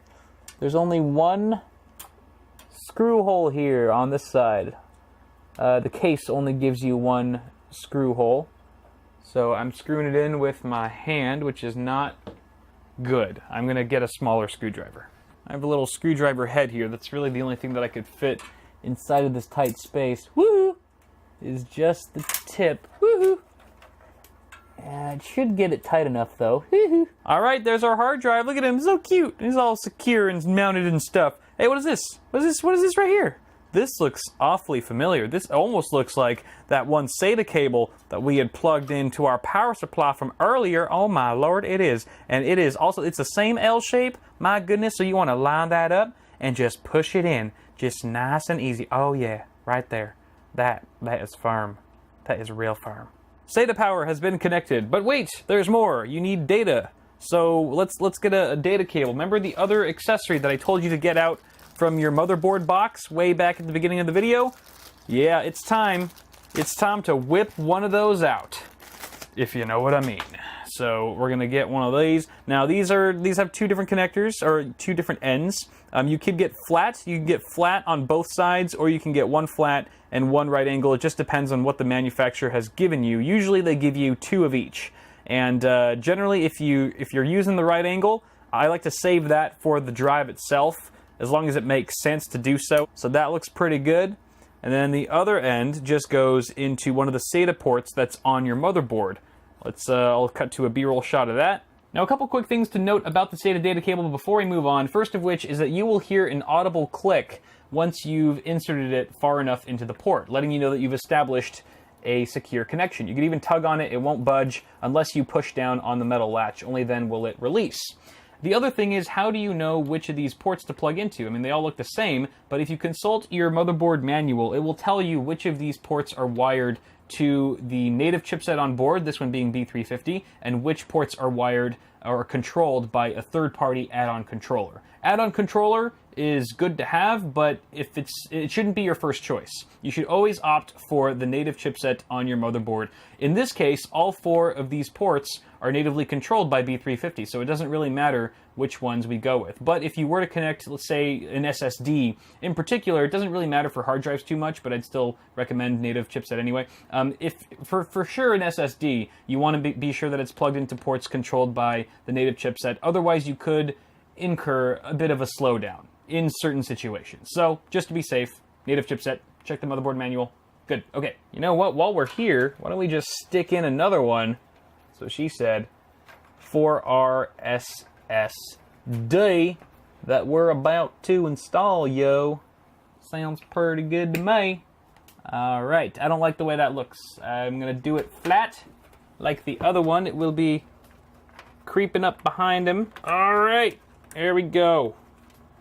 There's only one screw hole here on this side. The case only gives you one screw hole, so I'm screwing it in with my hand, which is not good. I'm going to get a smaller screwdriver. I have a little screwdriver head here. That's really the only thing that I could fit inside of this tight space. Woohoo! Is just the tip. Woohoo! It should get it tight enough, though. All right, there's our hard drive. Look at him, so cute. He's all secure and mounted and stuff. Hey, what is this? What is this right here? This looks awfully familiar. This almost looks like that one SATA cable that we had plugged into our power supply from earlier. Oh my lord, it is. And it is also, it's the same L shape. My goodness, so you want to line that up and just push it in. Just nice and easy. Oh yeah, right there. That is firm. That is real firm. SATA power has been connected, but wait, there's more. You need data. So let's get a data cable. Remember the other accessory that I told you to get out from your motherboard box way back at the beginning of the video? Yeah, it's time. It's time to whip one of those out, if you know what I mean. So we're gonna get one of these. Now these have two different connectors, or two different ends. You can get flat. You can get flat on both sides, or you can get one flat and one right angle. It just depends on what the manufacturer has given you. Usually they give you two of each. And generally, if you're using the right angle, I like to save that for the drive itself, as long as it makes sense to do so. So that looks pretty good. And then the other end just goes into one of the SATA ports that's on your motherboard. I'll cut to a B-roll shot of that. Now, a couple quick things to note about the SATA data cable before we move on. First of which is that you will hear an audible click once you've inserted it far enough into the port, letting you know that you've established a secure connection. You can even tug on it, it won't budge unless you push down on the metal latch. Only then will it release. The other thing is, how do you know which of these ports to plug into? I mean, they all look the same, but if you consult your motherboard manual, it will tell you which of these ports are wired to the native chipset on board, this one being B350, and which ports are wired or controlled by a third-party add-on controller. Add-on controller is good to have, but it shouldn't be your first choice. You should always opt for the native chipset on your motherboard. In this case, all four of these ports are natively controlled by B350, so it doesn't really matter which ones we go with. But if you were to connect, let's say, an SSD, in particular, it doesn't really matter for hard drives too much, but I'd still recommend native chipset anyway. If for sure an SSD, you want to be sure that it's plugged into ports controlled by the native chipset. Otherwise, you could incur a bit of a slowdown in certain situations. So, just to be safe, native chipset, check the motherboard manual. Good. Okay, you know what? While we're here, why don't we just stick in another one, so she said, for our SSD that we're about to install, yo. Sounds pretty good to me. Alright, I don't like the way that looks. I'm gonna do it flat, like the other one. It will be creeping up behind him. Alright, there we go.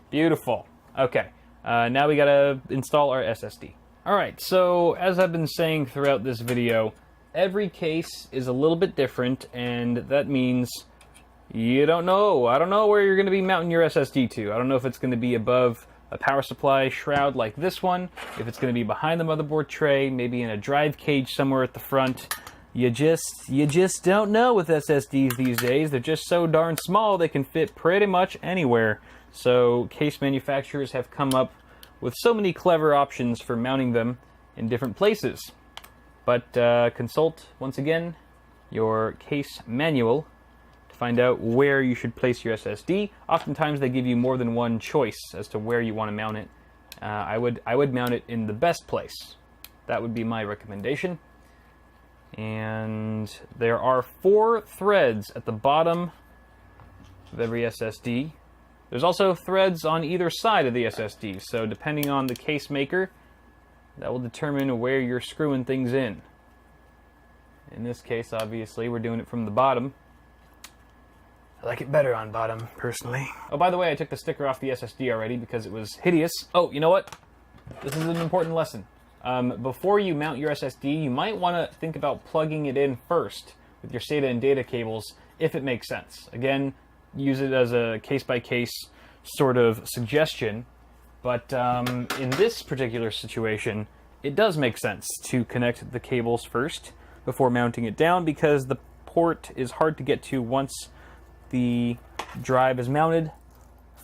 Beautiful. Okay, now we gotta install our SSD. Alright, so as I've been saying throughout this video, every case is a little bit different, and that means you don't know. I don't know where you're gonna be mounting your SSD to. I don't know if it's gonna be above a power supply shroud like this one, if it's gonna be behind the motherboard tray, maybe in a drive cage somewhere at the front. You just don't know with SSDs these days. They're just so darn small they can fit pretty much anywhere. So case manufacturers have come up with so many clever options for mounting them in different places. But consult, once again, your case manual to find out where you should place your SSD. Oftentimes they give you more than one choice as to where you want to mount it. I would mount it in the best place. That would be my recommendation. And there are 4 threads at the bottom of every SSD. There's also threads on either side of the SSD, so depending on the case maker, that will determine where you're screwing things in. In this case, obviously, we're doing it from the bottom. I like it better on bottom, personally. Oh, by the way, I took the sticker off the SSD already because it was hideous. Oh, you know what? This is an important lesson. Before you mount your SSD, you might want to think about plugging it in first with your SATA and data cables, if it makes sense. Again, use it as a case-by-case sort of suggestion, but in this particular situation, it does make sense to connect the cables first before mounting it down, because the port is hard to get to once the drive is mounted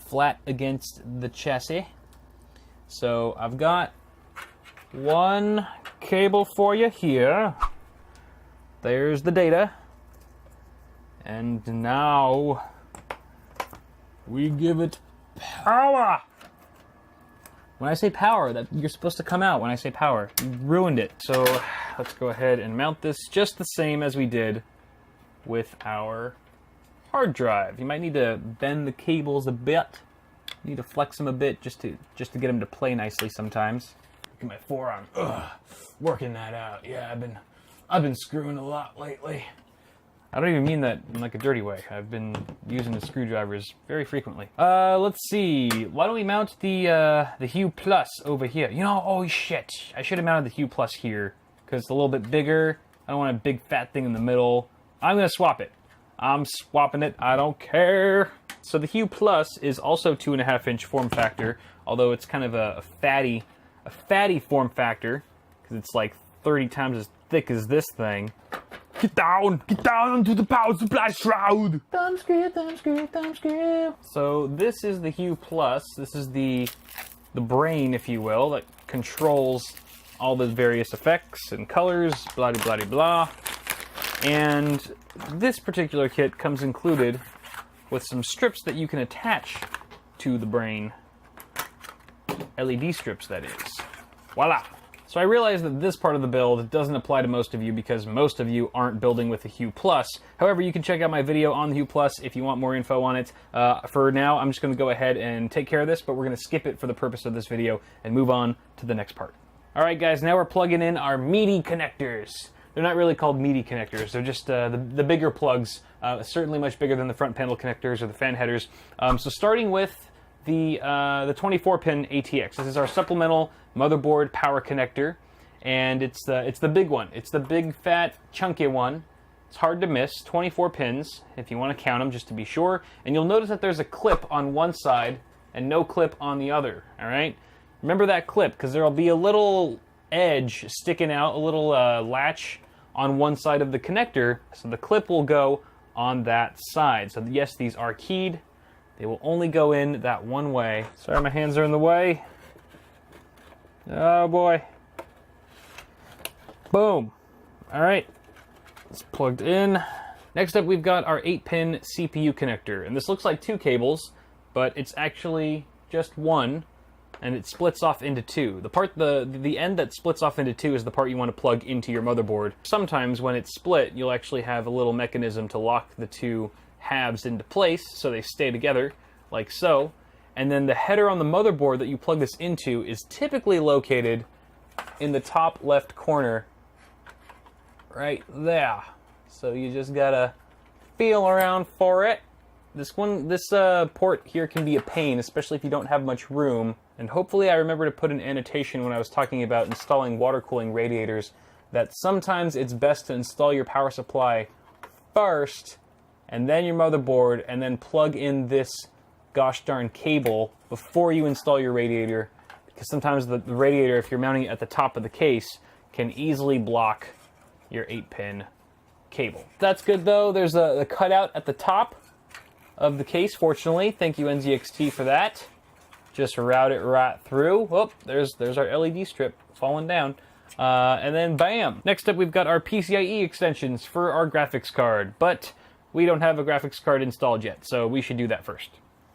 flat against the chassis. So I've got one cable for you here. There's the data. And now we give it power. When I say power, that you're supposed to come out when I say power. You ruined it. So let's go ahead and mount this just the same as we did with our hard drive. You might need to bend the cables a bit Need to flex them a bit just to get them to play nicely sometimes. Look at my forearm. Ugh, working that out. Yeah, I've been screwing a lot lately. I don't even mean that in like a dirty way. I've been using the screwdrivers very frequently. Let's see. Why don't we mount the Hue Plus over here? You know, oh shit. I should have mounted the Hue Plus here because it's a little bit bigger. I don't want a big fat thing in the middle. I'm gonna swap it. I'm swapping it. I don't care. So the Hue Plus is also 2.5-inch form factor, although it's kind of a fatty form factor because it's like 30 times as thick as this thing. Get down onto the power supply shroud. Thumb screw, thumb screw, thumb screw. So this is the Hue Plus. This is the brain, if you will, that controls all the various effects and colors, blah blah blah blah. And this particular kit comes included with some strips that you can attach to the brain. LED strips, that is. Voila! So I realize that this part of the build doesn't apply to most of you because most of you aren't building with the Hue Plus. However, you can check out my video on the Hue Plus if you want more info on it. For now, I'm just going to go ahead and take care of this, but we're going to skip it for the purpose of this video and move on to the next part. Alright guys, now we're plugging in our meaty connectors. They're not really called meaty connectors, they're just the bigger plugs, certainly much bigger than the front panel connectors or the fan headers. So starting with the 24-pin ATX. This is our supplemental motherboard power connector, and it's the big one. It's the big, fat, chunky one. It's hard to miss. 24 pins, if you want to count them, just to be sure. And you'll notice that there's a clip on one side and no clip on the other. All right. Remember that clip, because there'll be a little edge sticking out, a little latch on one side of the connector, so the clip will go on that side. So yes, these are keyed. They will only go in that one way. Sorry, my hands are in the way. Oh boy. Boom. All right, it's plugged in. Next up, we've got our 8-pin CPU connector, and this looks like 2 cables, but it's actually just one, and it splits off into 2. The end that splits off into 2 is the part you want to plug into your motherboard. Sometimes when it's split, you'll actually have a little mechanism to lock the 2 halves into place so they stay together, like so. And then the header on the motherboard that you plug this into is typically located in the top left corner, right there. So you just gotta feel around for it. This port here can be a pain, especially if you don't have much room. And hopefully I remember to put an annotation when I was talking about installing water cooling radiators that sometimes it's best to install your power supply first, and then your motherboard, and then plug in this gosh darn cable before you install your radiator, because sometimes the radiator, if you're mounting it at the top of the case, can easily block your 8-pin cable. That's good though. There's a cutout at the top of the case, fortunately. Thank you, NZXT, for that. Just route it right through. Oh, there's our LED strip falling down. And then bam! Next up, we've got our PCIe extensions for our graphics card, but we don't have a graphics card installed yet, so we should do that first.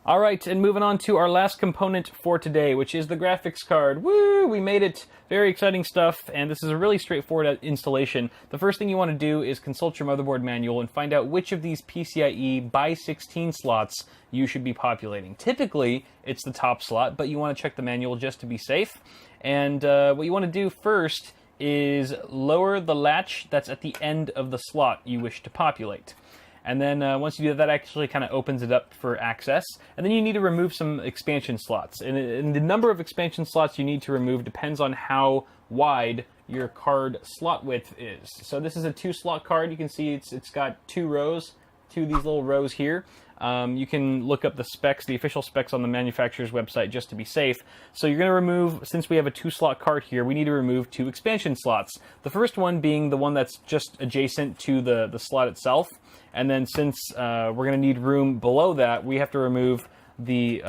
All right, and moving on to our last component for today, which is the graphics card. Woo! We made it. Very exciting stuff, and this is a really straightforward installation. The first thing you want to do is consult your motherboard manual and find out which of these PCIe by 16 slots you should be populating. Typically, it's the top slot, but you want to check the manual just to be safe. And what you want to do first is lower the latch that's at the end of the slot you wish to populate. And then once you do that, that actually kind of opens it up for access. And then you need to remove some expansion slots. And the number of expansion slots you need to remove depends on how wide your card slot width is. So this is a 2-slot card. You can see it's got 2 rows, 2 of these little rows here. You can look up the specs, the official specs on the manufacturer's website just to be safe. So you're going to remove, since we have a 2-slot card here, we need to remove 2 expansion slots. The first one being the one that's just adjacent to the slot itself. And then since we're going to need room below that, we have to remove the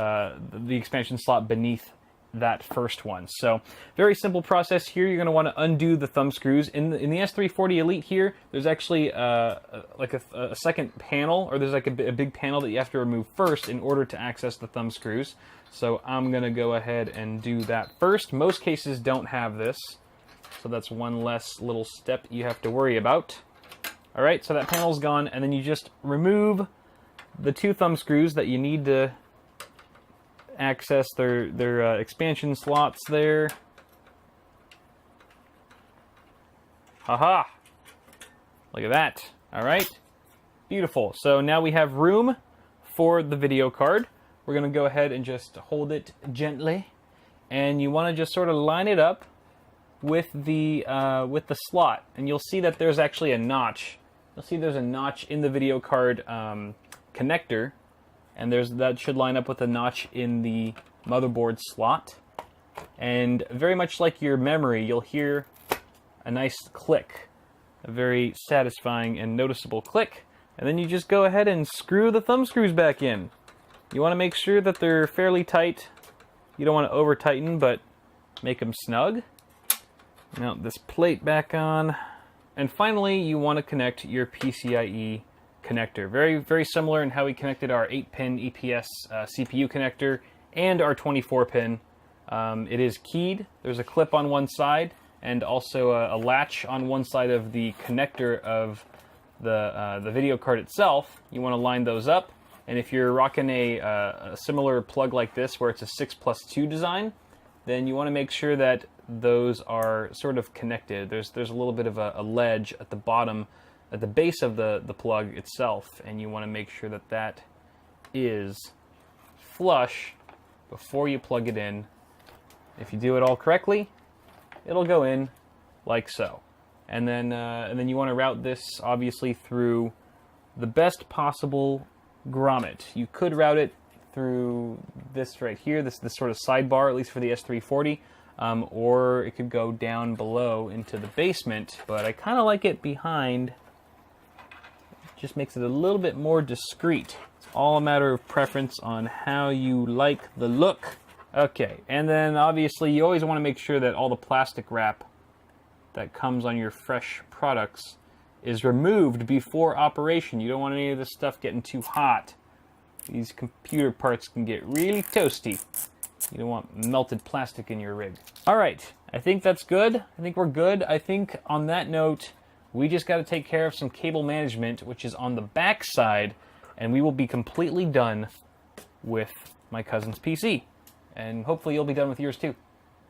expansion slot beneath that first one. So very simple process here. You're going to want to undo the thumb screws. In the S340 Elite here, there's actually like a second panel, or there's like a big panel that you have to remove first in order to access the thumb screws. So I'm going to go ahead and do that first. Most cases don't have this, so that's one less little step you have to worry about. All right, so that panel's gone, and then you just remove the 2 thumb screws that you need to access their expansion slots there. Haha! Look at that. All right. Beautiful. So now we have room for the video card. We're going to go ahead and just hold it gently. And you want to just sort of line it up with the slot. And you'll see that there's actually a notch. You'll see there's a notch in the video card connector. And that should line up with a notch in the motherboard slot. And very much like your memory, you'll hear a nice click. A very satisfying and noticeable click. And then you just go ahead and screw the thumb screws back in. You want to make sure that they're fairly tight. You don't want to over tighten, but make them snug. Mount this plate back on. And finally, you want to connect your PCIe connector. Very, very similar in how we connected our 8-pin EPS CPU connector and our 24-pin. It is keyed. There's a clip on one side and also a latch on one side of the connector of the video card itself. You want to line those up. And if you're rocking a similar plug like this where it's a 6+2 design, then you want to make sure that those are sort of connected. There's a little bit of a ledge at the bottom, at the base of the plug itself, and you want to make sure that that is flush before you plug it in. If you do it all correctly, it'll go in like so. And then you want to route this obviously through the best possible grommet. You could route it through this right here, this sort of sidebar, at least for the S340, or it could go down below into the basement, but I kind of like it behind. It just makes it a little bit more discreet. It's all a matter of preference on how you like the look. Okay, and then obviously you always want to make sure that all the plastic wrap that comes on your fresh products is removed before operation. You don't want any of this stuff getting too hot. These computer parts can get really toasty. You don't want melted plastic in your rig. All right, I think that's good. I think we're good. I think on that note, we just got to take care of some cable management, which is on the back side, and we will be completely done with my cousin's PC. And hopefully you'll be done with yours too.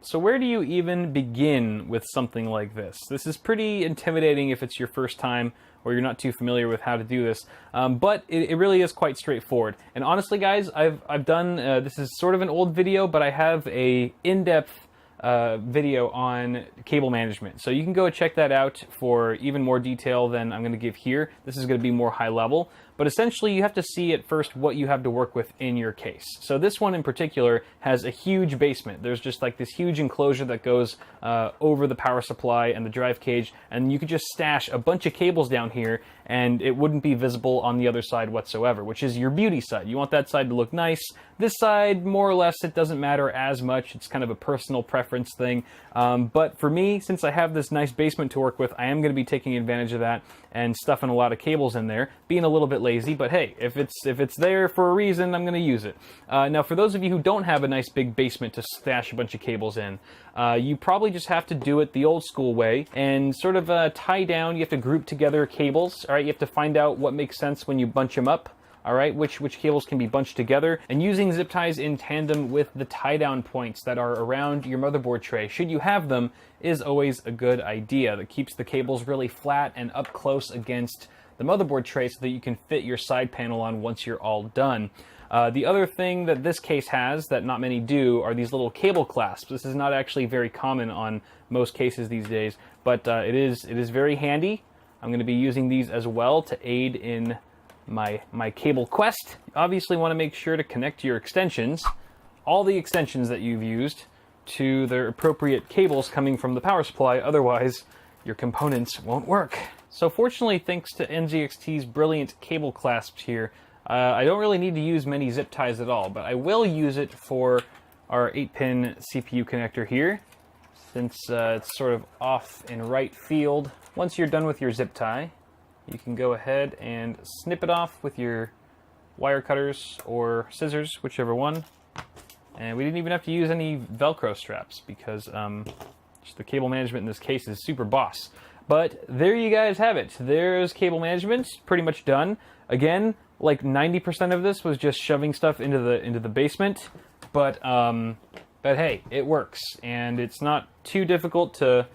So where do you even begin with something like this? This is pretty intimidating if it's your first time or you're not too familiar with how to do this, but it really is quite straightforward. And honestly, guys, I've done, this is sort of an old video, but I have a in-depth video on cable management. So you can go check that out for even more detail than I'm going to give here. This is going to be more high level. But essentially, you have to see at first what you have to work with in your case. So this one in particular has a huge basement. There's just like this huge enclosure that goes over the power supply and the drive cage, and you could just stash a bunch of cables down here and it wouldn't be visible on the other side whatsoever, which is your beauty side. You want that side to look nice. This side, more or less, it doesn't matter as much. It's kind of a personal preference thing. But for me, since I have this nice basement to work with, I am going to be taking advantage of that and stuffing a lot of cables in there, being a little bit lazy, but hey, if it's there for a reason, I'm going to use it. Now, for those of you who don't have a nice big basement to stash a bunch of cables in, you probably just have to do it the old school way and sort of tie down. You have to group together cables. All right, you have to find out what makes sense when you bunch them up. All right, which cables can be bunched together, and using zip ties in tandem with the tie down points that are around your motherboard tray, should you have them, is always a good idea. That keeps the cables really flat and up close against the motherboard tray so that you can fit your side panel on once you're all done. The other thing that this case has that not many do are these little cable clasps. This is not actually very common on most cases these days, but it is very handy. I'm going to be using these as well to aid in my cable quest. You obviously want to make sure to connect your extensions, all the extensions that you've used, to their appropriate cables coming from the power supply, otherwise your components won't work. So fortunately, thanks to NZXT's brilliant cable clasps here, I don't really need to use many zip ties at all, but I will use it for our 8-pin CPU connector here, since it's sort of off in right field. Once you're done with your zip tie, you can go ahead and snip it off with your wire cutters or scissors, whichever one. And we didn't even have to use any Velcro straps because just the cable management in this case is super boss. But there you guys have it. There's cable management, pretty much done. Again, like 90% of this was just shoving stuff into the basement. but hey, it works, and it's not too difficult to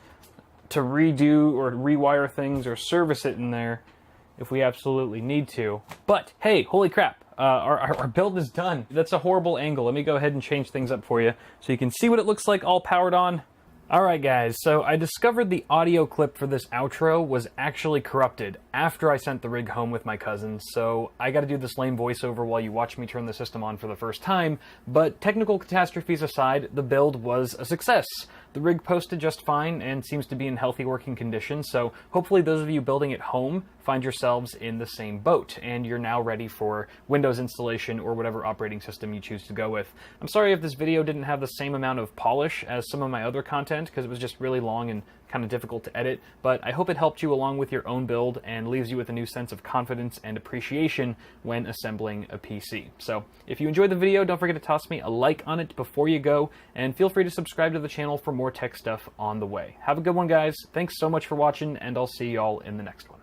redo or rewire things or service it in there if we absolutely need to. But hey, holy crap, our build is done. That's a horrible angle. Let me go ahead and change things up for you so you can see what it looks like all powered on. Alright guys, so I discovered the audio clip for this outro was actually corrupted after I sent the rig home with my cousins, so I gotta do this lame voiceover while you watch me turn the system on for the first time, but technical catastrophes aside, the build was a success. The rig posted just fine and seems to be in healthy working condition, so hopefully those of you building at home find yourselves in the same boat, and you're now ready for Windows installation or whatever operating system you choose to go with. I'm sorry if this video didn't have the same amount of polish as some of my other content, because it was just really long and kind of difficult to edit, but I hope it helped you along with your own build and leaves you with a new sense of confidence and appreciation when assembling a PC. So if you enjoyed the video, don't forget to toss me a like on it before you go, and feel free to subscribe to the channel for more tech stuff on the way. Have a good one, guys. Thanks so much for watching, and I'll see y'all in the next one.